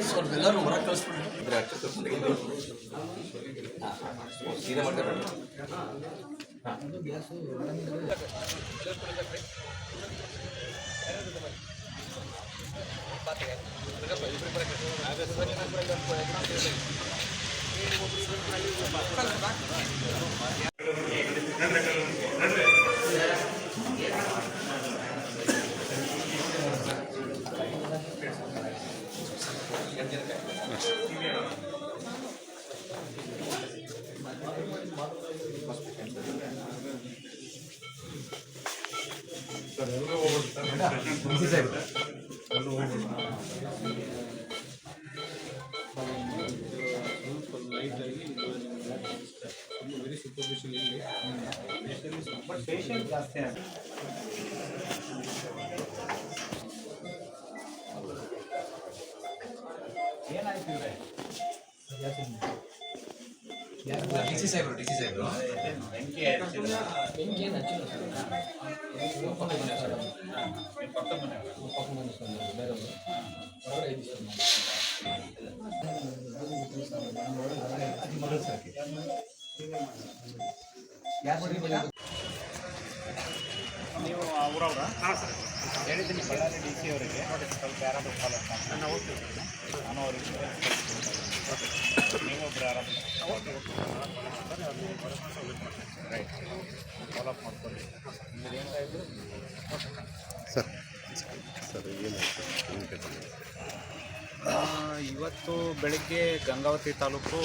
ಸ್ವಲ್ಪ ಎಲ್ಲರೂ ಹೊರಗೆ ಕಳಿಸ್ಬಿಡ್ರಿ. ಸೀರೆ ಮಾಡ್ತಾರೆ. ವೆರಿ ಸೂಪರ್ಫಿಷಿಯಲ್ ಬಟ್ ಪೇಷಂಟ್ ಜಾಸ್ತಿ ಆಗುತ್ತೆ. ಏನಾಯ್ತು ಇವ್ರೆ? ಡಿ ಸಿ ಸಾಹೇಬ್ರು ಬೆಂಕಿ ಏನು ಹಚ್ಚಿಲ್ಲ ಸರ್. ಪಕ್ಕದ ಮನೆ ಬೇರೆಯವರು ಹೊರಗಡೆ ನೀವು ಅವರವ್ರ? ಹಾಂ ಸರ್, ಹೇಳಿದ್ದೀನಿ ಬಳ್ಳಾರಿ ಡಿ ಸಿ ಅವರಿಗೆ ಸ್ವಲ್ಪ ಯಾರಾದರೂ ಫಾಲೋ ನಾನು ಹೋಗ್ತೀನಿ. ನಾನು ಅವ್ರಿಗೆ ನೀವೊಬ್ಬರು ಯಾರಾದರೂ ರೈಟ್ ಫಾಲೋಅಪ್ ಮಾಡ್ಕೊಳ್ಳಿ. ನಿಮ್ಮದು ಏನ್ತಾ ಇದ್ರು ಸರ್ ಸರ್ ಏನಾಯ್ತು? ಇವತ್ತು ಬೆಳಗ್ಗೆ ಗಂಗಾವತಿ ತಾಲೂಕು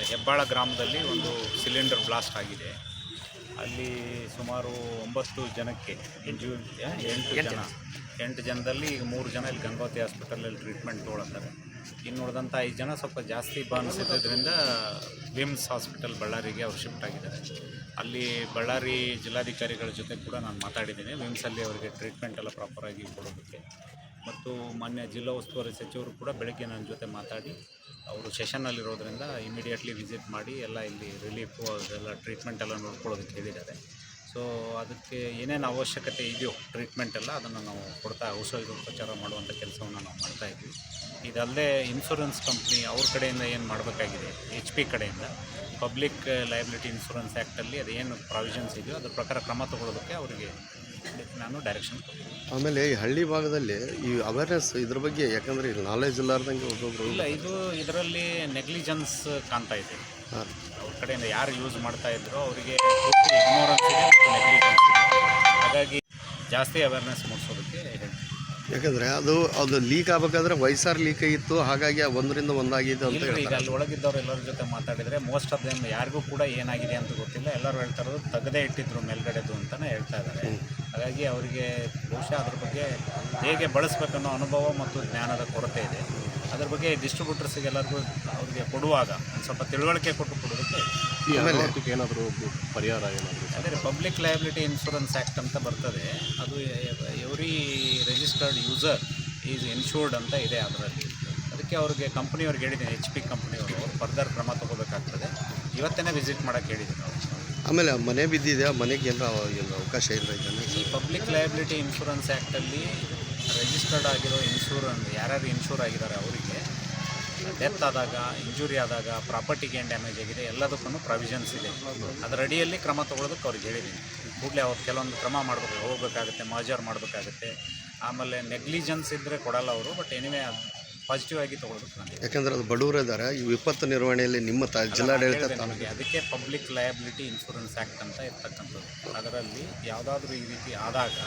ಹೆಬ್ಬಾಳ ಗ್ರಾಮದಲ್ಲಿ ಒಂದು ಸಿಲಿಂಡರ್ ಬ್ಲಾಸ್ಟ್ ಆಗಿದೆ. ಅಲ್ಲಿ ಸುಮಾರು 9 ಜನಕ್ಕೆ ಎಂಟು ಜನದಲ್ಲಿ ಈಗ 3 ಜನ ಇಲ್ಲಿ ಗಂಗಾವತಿ ಹಾಸ್ಪಿಟಲಲ್ಲಿ ಟ್ರೀಟ್ಮೆಂಟ್ ತೊಗೊಳ್ತಾರೆ. ಇನ್ನು ಉಳಿದಂಥ 5 ಜನ ಸ್ವಲ್ಪ ಜಾಸ್ತಿ ಬರ್ನ್ಸ್ ಇದ್ದಿದ್ದರಿಂದ ವಿಮ್ಸ್ ಹಾಸ್ಪಿಟಲ್ ಬಳ್ಳಾರಿಗೆ ಅವ್ರು ಶಿಫ್ಟ್ ಆಗಿದ್ದಾರೆ. ಅಲ್ಲಿ ಬಳ್ಳಾರಿ ಜಿಲ್ಲಾಧಿಕಾರಿಗಳ ಜೊತೆ ಕೂಡ ನಾನು ಮಾತಾಡಿದ್ದೀನಿ. ವಿಮ್ಸಲ್ಲಿ ಅವರಿಗೆ ಟ್ರೀಟ್ಮೆಂಟ್ ಎಲ್ಲ ಪ್ರಾಪರಾಗಿ ಕೊಡೋದಕ್ಕೆ. ಮತ್ತು ಮಾನ್ಯ ಜಿಲ್ಲಾ ಉಸ್ತುವಾರಿ ಸಚಿವರು ಕೂಡ ಬೆಳಗ್ಗೆ ನನ್ನ ಜೊತೆ ಮಾತಾಡಿ ಅವರು ಸೆಷನ್ನಲ್ಲಿರೋದ್ರಿಂದ ಇಮಿಡಿಯೇಟ್ಲಿ ವಿಸಿಟ್ ಮಾಡಿ ಎಲ್ಲ ಇಲ್ಲಿ ರಿಲೀಫು ಅದೆಲ್ಲ ಟ್ರೀಟ್ಮೆಂಟ್ ಎಲ್ಲ ನೋಡ್ಕೊಳ್ಳೋದಕ್ಕೆ ಹೇಳಿದ್ದಾರೆ. ಸೊ ಅದಕ್ಕೆ ಏನೇನು ಅವಶ್ಯಕತೆ ಇದೆಯೋ ಟ್ರೀಟ್ಮೆಂಟ್ ಎಲ್ಲ ಅದನ್ನು ನಾವು ಕೊಡ್ತಾ ಔಷಧೋಪಚಾರ ಮಾಡುವಂಥ ಕೆಲಸವನ್ನು ನಾವು ಮಾಡ್ತಾಯಿದ್ವಿ. ಇದಲ್ಲದೆ ಇನ್ಶೂರೆನ್ಸ್ ಕಂಪ್ನಿ ಅವ್ರ ಕಡೆಯಿಂದ ಏನು ಮಾಡಬೇಕಾಗಿದೆ, HP ಕಡೆಯಿಂದ ಪಬ್ಲಿಕ್ ಲಯಬಿಲಿಟಿ ಇನ್ಶೂರೆನ್ಸ್ ಆ್ಯಕ್ಟಲ್ಲಿ ಅದೇನು ಪ್ರಾವಿಷನ್ಸ್ ಇದೆಯೋ ಅದ್ರ ಪ್ರಕಾರ ಕ್ರಮ ತಗೊಳ್ಳೋದಕ್ಕೆ ಅವರಿಗೆ ನಾನು ಡೈರೆಕ್ಷನ್ ಕೊಡ್ತೀನಿ. ಆಮೇಲೆ ಈ ಹಳ್ಳಿ ಭಾಗದಲ್ಲಿ ಈ ಅವೇರ್ನೆಸ್ ಇದ್ರ ಬಗ್ಗೆ, ಯಾಕಂದರೆ ಇಲ್ಲಿ ನಾಲೆಜ್ ಇಲ್ಲಾರ್ದಂಗೆ ಒಬ್ಬೊಬ್ಬರು ಇಲ್ಲ, ಇದರಲ್ಲಿ ನೆಗ್ಲಿಜೆನ್ಸ್ ಕಾಣ್ತಾ ಇದೆ. ಅವ್ರ ಕಡೆಯಿಂದ ಯಾರು ಯೂಸ್ ಮಾಡ್ತಾಯಿದ್ರು ಅವರಿಗೆ ಇಗ್ನೋರೆನ್ಸ್ ಇದೆ ಮತ್ತು ನೆಗ್ಲಿಜೆನ್ಸ್ ಇದೆ. ಹಾಗಾಗಿ ಜಾಸ್ತಿ ಅವೇರ್ನೆಸ್ ಮೂಡಿಸೋದಕ್ಕೆ ಹೇಳ್ತೀನಿ. ಯಾಕಂದರೆ ಅದು ಲೀಕ್ ಆಗಬೇಕಾದ್ರೆ ವಯಸ್ಸಾರು ಲೀಕ್ ಆಗಿತ್ತು, ಹಾಗಾಗಿ ಒಂದರಿಂದ ಒಂದಾಗಿದೆ ಅಂತ ಈಗ ಅಲ್ಲಿ ಒಳಗಿದ್ದವ್ರು ಎಲ್ಲರ ಜೊತೆ ಮಾತಾಡಿದರೆ ಮೋಸ್ಟ್ ಆಫ್ ದೆಮ್ ಯಾರಿಗೂ ಕೂಡ ಏನಾಗಿದೆ ಅಂತ ಗೊತ್ತಿಲ್ಲ. ಎಲ್ಲರೂ ಹೇಳ್ತಾ ಇರೋದು ತೆಗೆದೇ ಇಟ್ಟಿದ್ರು ಮೇಲ್ಗಡೆದು ಅಂತಲೇ ಹೇಳ್ತಾ ಇದ್ದಾರೆ. ಹಾಗಾಗಿ ಅವರಿಗೆ ಬಹುಶಃ ಅದ್ರ ಬಗ್ಗೆ ಹೇಗೆ ಬಳಸಬೇಕನ್ನೋ ಅನುಭವ ಮತ್ತು ಜ್ಞಾನದ ಕೊರತೆ ಇದೆ. ಅದ್ರ ಬಗ್ಗೆ ಡಿಸ್ಟ್ರಿಬ್ಯೂಟರ್ಸಿಗೆ ಎಲ್ಲರಿಗೂ ಅವ್ರಿಗೆ ಕೊಡುವಾಗ ಒಂದು ಸ್ವಲ್ಪ ತಿಳುವಳಿಕೆ ಕೊಟ್ಟು ಕೊಡೋದಕ್ಕೆ ಏನಾದರೂ ಪರಿಹಾರ ಏನಾದರೂ ಅದೇ ಪಬ್ಲಿಕ್ ಲಯಬಿಲಿಟಿ ಇನ್ಶೂರೆನ್ಸ್ ಆ್ಯಕ್ಟ್ ಅಂತ ಬರ್ತದೆ. ಅದು every registered user is insured ಅಂತ ಇದೆ ಅದರಲ್ಲಿ. ಅದಕ್ಕೆ ಅವ್ರಿಗೆ ಕಂಪ್ನಿಯವ್ರಿಗೆ ಹೇಳಿದ್ದೀನಿ, HP ಕಂಪ್ನಿಯವರು ಅವ್ರು ಫರ್ದರ್ ಕ್ರಮ ತೊಗೋಬೇಕಾಗ್ತದೆ. ಇವತ್ತೇ ವಿಸಿಟ್ ಮಾಡೋಕ್ಕೆ ಹೇಳಿದ್ದೀನಿ ಅವರು. ಆಮೇಲೆ ಮನೆ ಬಿದ್ದಿದೆ, ಮನೆಗೆ ಏನರ ಅವಕಾಶ ಇಲ್ಲ ಇದನ್ನು. ಈ ಪಬ್ಲಿಕ್ ಲಯಬಿಲಿಟಿ ಇನ್ಶೂರೆನ್ಸ್ ಆ್ಯಕ್ಟಲ್ಲಿ ರಿಜಿಸ್ಟರ್ಡ್ ಆಗಿರೋ ಯಾರ್ಯಾರು ಇನ್ಶೂರ್ ಆಗಿದ್ದಾರೆ ಅವರಿಗೆ ಡೆತ್ ಆದಾಗ, ಇಂಜುರಿ ಆದಾಗ, ಪ್ರಾಪರ್ಟಿಗೆ ಏನು ಡ್ಯಾಮೇಜ್ ಆಗಿದೆ ಎಲ್ಲದಕ್ಕೂ ಪ್ರಾವಿಷನ್ಸ್ ಇದೆ. ಅದರ ಅಡಿಯಲ್ಲಿ ಕ್ರಮ ತೊಗೊಳೋದಕ್ಕೆ ಅವ್ರಿಗೆ ಹೇಳಿದ್ದೀನಿ. ಕೂಡಲೇ ಅವ್ರು ಕೆಲವೊಂದು ಕ್ರಮ ಹೋಗಬೇಕಾಗುತ್ತೆ, ಮಾಜರ್ ಮಾಡಬೇಕಾಗುತ್ತೆ. ಆಮೇಲೆ ನೆಗ್ಲಿಜೆನ್ಸ್ ಇದ್ದರೆ ಕೊಡಲ್ಲ ಅವರು, ಬಟ್ ಎನಿವೆ ಪಾಸಿಟಿವ್ ಆಗಿ ತೊಗೊಳೋದಕ್ಕೆ ನಾನು. ಯಾಕಂದರೆ ಅದು ಬಡವರು ಇದ್ದಾರೆ. ಈ ವಿಪತ್ತು ನಿರ್ವಹಣೆಯಲ್ಲಿ ನಿಮ್ಮ ಜಿಲ್ಲಾಡಳಿತ ನಮಗೆ ಅದಕ್ಕೆ ಪಬ್ಲಿಕ್ ಲಯಬಿಲಿಟಿ ಇನ್ಶೂರೆನ್ಸ್ ಆ್ಯಕ್ಟ್ ಅಂತ ಇರ್ತಕ್ಕಂಥದ್ದು. ಅದರಲ್ಲಿ ಯಾವುದಾದ್ರೂ ಈ ರೀತಿ ಆದಾಗ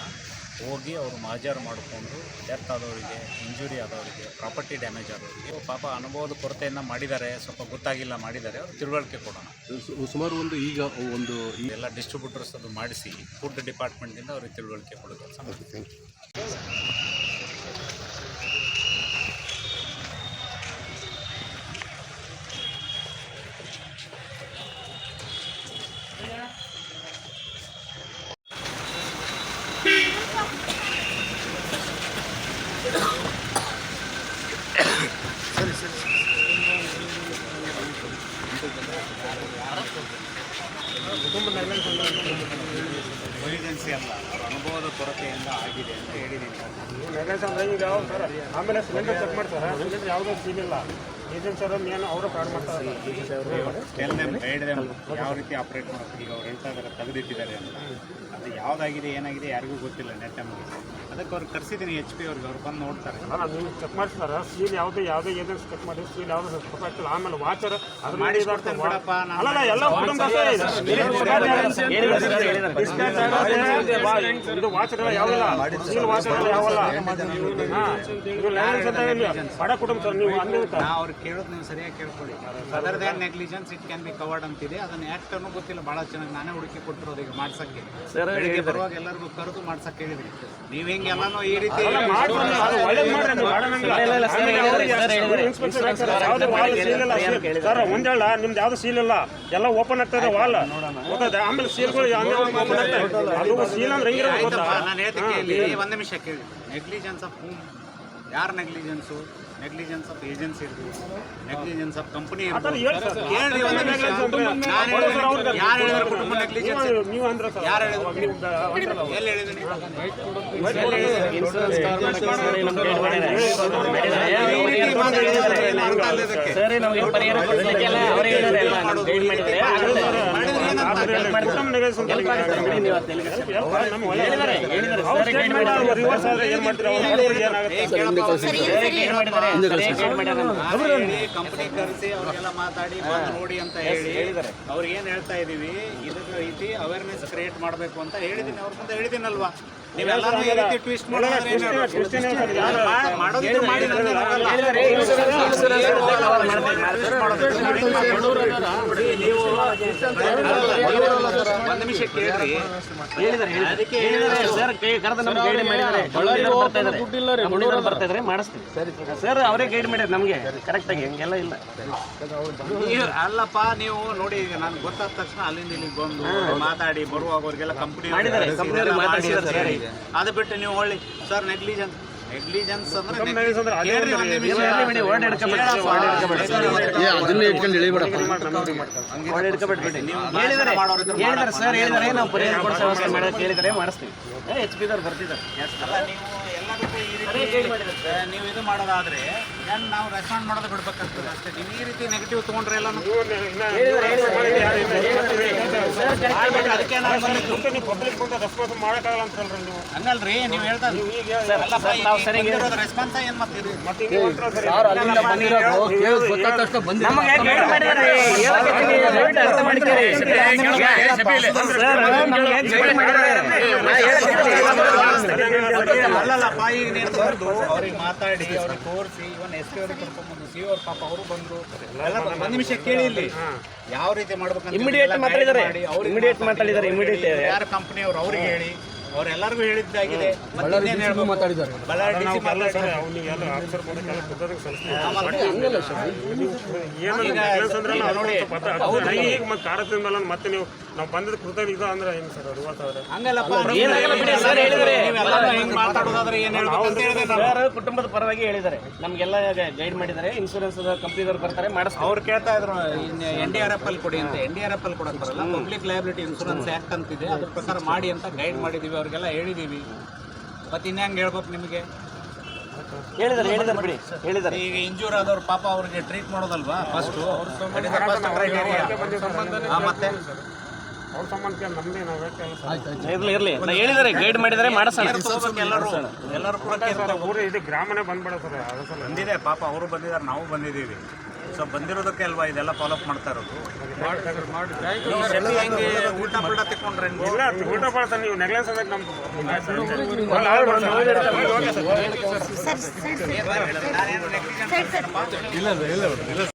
ಹೋಗಿ ಅವರು ಮಾಜಾರು ಮಾಡಿಕೊಂಡು ಡೆತ್ ಆದವರಿಗೆ, ಇಂಜುರಿ ಆದವರಿಗೆ, ಪ್ರಾಪರ್ಟಿ ಡ್ಯಾಮೇಜ್ ಆದವರಿಗೆ ಪಾಪ ಅನುಭವದ ಕೊರತೆಯನ್ನು ಮಾಡಿದ್ದಾರೆ, ಸ್ವಲ್ಪ ಗೊತ್ತಾಗಿಲ್ಲ ಮಾಡಿದ್ದಾರೆ, ಅವ್ರು ತಿಳುವಳಿಕೆ ಕೊಡೋಣ. ಸುಮಾರು ಒಂದು ಎಲ್ಲ ಡಿಸ್ಟ್ರಿಬ್ಯೂಟರ್ಸ್ ಅದು ಮಾಡಿಸಿ ಫುಡ್ ಡಿಪಾರ್ಟ್ಮೆಂಟಿಂದ ಅವ್ರಿಗೆ ತಿಳುವಳಿಕೆ ಕೊಡೋ ಕೆಲಸ ಮಾಡ್ತೀವಿ. ಎಮರ್ಜೆನ್ಸಿ ಅಲ್ಲ, ಅವರ ಅನುಭವದ ಕೊರತೆಯಿಂದ ಇದರಿಂದ ಆಗಿದೆ ಅಂತ ಹೇಳಿದ್ದೀನಿ ಸರ್. ನೆಗಲ್ಸ್ ಅಂದ್ರೆ ಈಗ ಯಾವ ಸರ್ ಆಮೇಲೆ ಸಿಲಿಂಡರ್ ಚೆಕ್ ಮಾಡ್ತಾರೆ, ಸಿಲಿಂಡರ್ ಯಾವುದೋ ಸೀಲ್ ಇಲ್ಲ, ಏಜೆನ್ಸಿ ಸರ್ ಏನು ಅವರು ಕಾರ್ಡ್ ಮಾಡ್ತಾರೆ. ಗೈಡ್ ಯಾವ ರೀತಿ ಆಪ್ರೇಟ್ ಮಾಡ್ತಾರೆ. ಈಗ ಅವ್ರು ಹೇಳ್ತಾ ಇದ್ದಾರೆ ತೆಗೆದಿಟ್ಟಿದ್ದಾರೆ ಅಂತ, ಅದು ಯಾವುದಾಗಿದೆ ಏನಾಗಿದೆ ಯಾರಿಗೂ ಗೊತ್ತಿಲ್ಲ ನೆಟ್ ನಮಗೆ. ಅದಕ್ಕೆ ಅವ್ರು ಕರೆಸಿದ್ದೀನಿ HP ಅವ್ರಿಗೆ, ಅವ್ರು ಬಂದು ನೋಡ್ತಾರೆ. ಅಲ್ಲ ನೀವು ಚೆಕ್ ಮಾಡ್ತಾರೆ, ಸೀಲ್ ಯಾವುದೇ ಏಜೆನ್ಸಿ ಚೆಕ್ ಮಾಡಿ ಸೀಲ್ ಯಾವುದು ಪರ್ಫೆಕ್ಟ್, ಆಮೇಲೆ ವಾಚರ್ ಅದು ಮಾಡಿಸ್ಕೊಡ್ತೇನೆ ಬಿಡಪ್ಪ ನಾನು. ಅಲ್ಲ ಎಲ್ಲ ಕುಟುಂಬ ಇದು ವಾಚರ್ ಯಾವಲ್ಲ, ಸೀಲ್ ವಾಚರ್ ಯಾವಲ್ಲ. ಬಡ ಕುಟುಂಬ ಸರ್ ನೀವು ಅಂದ್ರೆ ನಾ ಅವ್ರಿಗೆ ಕೇಳೋದು ನೀವು ಸರಿಯಾಗಿ ಕೇಳ್ಕೊಳ್ಳಿ. Other than negligence it can be covered ಅಂತಿದೆ. ಅದನ್ನ ಆ್ಯಕ್ಟರ್ನೂ ಗೊತ್ತಿಲ್ಲ, ಭಾಳ ಚೆನ್ನಾಗಿ ನಾನೇ ಹುಡುಕಿ ಕೊಟ್ಟಿರೋದು ಈಗ ಮಾಡ್ಸಕ್ಕೆ. ಬೆಳಿಗ್ಗೆ ಬರುವಾಗ ಎಲ್ಲರಿಗೂ ಕರೆದು ಮಾಡ್ಸಕ್ಕೆ ಹೇಳಿದ್ರಿ. ನೀವು ಹೆಂಗೆ ಎಲ್ಲನೂ ಈ ರೀತಿ ಸರ್ ಒಂದೇಳ ನಿಮ್ದು ಯಾವ್ದು ಸೀಲ್ ಇಲ್ಲ, ಎಲ್ಲ ಓಪನ್ ಆಗ್ತದೆ ವಾಲ್, ಆಮೇಲೆ ಸೀಲ್ಗಳು ಓಪನ್ ಆಗ್ತದೆ. ಅದು ಸೀಲ್ ಅಂದ್ರೆ ಹೆಂಗಿರೋದು ಗೊತ್ತಾ? ನಾನು ಹೇಳ್ತೀನಿ ಕೇಳಿ, ಒಂದು ನಿಮಿಷ ಕೇಳಿ. ನೆಗ್ಲಿಜೆನ್ಸ್ ಆಫ್ ಹೂಮ್, ಯಾರು ನೆಗ್ಲಿಜೆನ್ಸು? ನೆಗ್ಲಿಜೆನ್ಸ್ ಆಫ್ ಏಜೆನ್ಸಿ ಇರ್ಬೋದು, ನೆಗ್ಲಿಜೆನ್ಸ್ ಆಫ್ ಕಂಪನಿ ಇರ್ಬೋದು. ಕೇಳಿ ಒಂದು ನಿಮಿಷ. ಯಾರು ಹೇಳಿದ್ರು ಕುಟುಂಬ ನೆಗ್ಲಿಜೆನ್ಸ್? ನೀವು ಅಂದ್ರೆ ಯಾರು ಹೇಳಿದ್ರು? ಎಲ್ಲಿ ಹೇಳಿದ್ದೀನಿ? ರಿವರ್ಸ್ ಆದ್ರೆ ಏನ್ ಕಂಪನಿ ಕರೆಸಿ ಅವ್ರಿಗೆಲ್ಲ ಮಾತಾಡಿ ಬಂದು ನೋಡಿ ಅಂತ ಹೇಳಿದ್ದಾರೆ. ಅವ್ರಿಗೆ ಏನ್ ಹೇಳ್ತಾ ಇದೀವಿ, ಇದಕ್ಕೆ ರೀತಿ ಅವೇರ್ನೆಸ್ ಕ್ರಿಯೇಟ್ ಮಾಡಬೇಕು ಅಂತ ಹೇಳಿದೀನಿ. ಅವ್ರ ಮುಂದೆ ಹೇಳಿದ್ದೀನಲ್ವಾ? ನೀವೆಲ್ಲರೂ ಈ ರೀತಿ ಟ್ವಿಸ್ಟ್ ಮಾಡೋದಿದ್ರೆ ಮಾಡಿ ಒಂದು ನಿಮಿಷ ಕೇಳ್ರಿ. ಅದಕ್ಕೆ ಸರ್ ಅವರೇ ಗೈಡ್ ಮಾಡ್ಯಾರ ನಮಗೆ ಕರೆಕ್ಟಾಗಿ, ಹಂಗೆಲ್ಲ ಇಲ್ಲ. ಅಲ್ಲಪ್ಪ ನೀವು ನೋಡಿ, ಈಗ ನಾನು ಗೊತ್ತಾದ ತಕ್ಷಣ ಅಲ್ಲಿಂದ ಇಲ್ಲಿಗೆ ಬಂದು ಮಾತಾಡಿ ಬರುವಾಗ ಅವ್ರಿಗೆಲ್ಲ ಕಂಪನಿ ಅದು ಬಿಟ್ಟು ನೀವು ಹೊಳ್ಳಿ ಸರ್ ನೆಗ್ಲಿಜೆನ್ಸ್ ಅಂದ್ರೆ ಅದನ್ನೇ ಇಟ್ಕೊಂಡು ಎಳಿಬೇಡಪ್ಪ. ಹೇಳಿದಾರೆ ಸರ್, ಹೇಳಿದಾರೆ ನಾವು ಪರಿಹಾರ ಕೊಡಿಸೋ ವ್ಯವಸ್ಥೆ ಮಾಡೋಕೆ ಹೇಳಿದರೆ ಮಾಡಿಸ್ತೀವಿ. HP ದವ್ರು ಬರ್ತಿದ್ದಾರೆ. ಎಲ್ಲದಕ್ಕೂ ಈ ರೀತಿ ನೀವು ಇದು ಮಾಡೋದಾದ್ರೆ ನಾವು ರೆಸ್ಪಾಂಡ್ ಮಾಡೋದು ಬಿಡ್ಬೇಕಾಗ್ತದೆ ಅಷ್ಟೇ. ನೀವು ಈ ರೀತಿ ನೆಗೆಟಿವ್ ತೊಗೊಂಡ್ರೆ ಎಲ್ಲ ಅದಕ್ಕೆ ನಾನು ರೆಸ್ಪಾನ್ಸ್ ಮಾಡೋಕ್ಕಾಗಲ್ಲ ಅಂತಲ್ರಿ ನೀವು. ಹಂಗಲ್ರಿ ನೀವು ಹೇಳ್ತಾ ರೆಸ್ಪಾನ್ಸ್ ಏನ್ ಮಾಡ್ತೀರಿ? ಅಲ್ಲಲ್ಲಪ್ಪ, ಈಗ ನೀನು ಬಂದು ಅವ್ರಿಗೆ ಮಾತಾಡಿ ಅವ್ರಿಗೆ ತೋರಿಸಿ, ಇವನ್ SP ಅವ್ರಿಗೆ ಕರ್ಕೊಂಡ್ಬಂದು CO ಅವ್ರ ಪಾಪ ಅವರು ಬಂದು ಒಂದು ನಿಮಿಷ ಕೇಳಿ ಇಲ್ಲಿ ಯಾವ ರೀತಿ ಮಾಡ್ಬೇಕಂತ ಇಮಿಡಿಯೇಟ್ ಮಾತಾಡಿದ್ದಾರೆ. ಯಾರ ಕಂಪನಿ ಅವ್ರು ಅವ್ರಿಗೆ ಹೇಳಿ, ಅವರೆಲ್ಲರಿಗೂ ಹೇಳಿದ್ದಾಗಿದೆ. ಬಳ್ಳಾರಿ DC ಮತ್ತೆ ನೀವು ನಾವು ಬಂದದ ಕೃತಜ್ಞ ಇದು ಅಂದ್ರೆ ಏನು ಸರ್? ಹಂಗಲ್ಲಪ್ಪ, ಮಾತಾಡೋದಾದ್ರೆ ಏನ್ ಕುಟುಂಬದ ಪರವಾಗಿ ಹೇಳಿದ್ದಾರೆ, ನಮ್ಗೆಲ್ಲ ಗೈಡ್ ಮಾಡಿದ್ದಾರೆ. ಇನ್ಶೂರೆನ್ಸ್ ಕಂಪ್ನಿದವ್ರು ಬರ್ತಾರೆ, ಮಾಡಿಸ್ತಾರೆ. ಅವ್ರು ಕೇಳ್ತಾ ಇದ್ರು NDRF ಅಲ್ಲಿ ಕೊಡಿ ಅಂತ. NDRF ಅಲ್ಲಿ ಕೊಡಕ್ ಬರಲ್ಲ, ಪಬ್ಲಿಕ್ ಲಯಬಿಲಿಟಿ ಇನ್ಶೂರೆನ್ಸ್ ಆಕ್ಟ್ ಅಂತಿದೆ, ಅದ್ರ ಪ್ರಕಾರ ಮಾಡಿ ಅಂತ ಗೈಡ್ ಮಾಡಿದೀವಿ, ಅವ್ರಿಗೆಲ್ಲ ಹೇಳಿದೀವಿ. ಮತ್ತೆ ಇನ್ಹ್ಯಾಂಗ ಹೇಳ್ಬೇಕು ನಿಮಗೆ? ಹೇಳಿದ್ದಾರೆ ಬಿಡಿ, ಹೇಳಿದ್ದಾರೆ. ಈಗ ಇಂಜೂರ್ ಆದವ್ರು ಪಾಪ ಅವ್ರಿಗೆ ಟ್ರೀಟ್ ಮಾಡೋದಲ್ವಾ ಫಸ್ಟ್? ಮತ್ತೆ ಅವ್ರ ಸಂಬಂಧ ನಮ್ದೇ ನಾವು ಇರ್ಲಿ ಹೇಳಿದ್ದಾರೆ, ಗೈಡ್ ಮಾಡಿದ್ದಾರೆ, ಮಾಡಿಸೋಣ. ಎಲ್ಲರೂ ಕೂಡ ಊರು ಇದು ಗ್ರಾಮನೇ ಬಂದ್ಬೇಡ ಸರ್. ಅದು ಸಲ ಬಂದಿದೆ ಪಾಪ, ಅವರು ಬಂದಿದ್ದಾರೆ, ನಾವು ಬಂದಿದ್ದೀವಿ. ಸೊ ಬಂದಿರೋದಕ್ಕೆ ಅಲ್ವಾ ಇದೆಲ್ಲ ಫಾಲೋ ಅಪ್ ಮಾಡ್ತಾ ಇರೋದು. ಹೆಂಗೆ ಊಟ ಪೂಟ ತಿಕ್ಕೊಂಡ್ರೆ ಇಲ್ಲ ಊಟ ಮಾಡ್ತಾರೆ ನೀವು ನೆಗ್ಲೆನ್ಸ್ ಅದಕ್ಕೆ ನಮ್ದು ನಾನೇನು ನೆಗ್ಲಿಜೆನ್ಸ್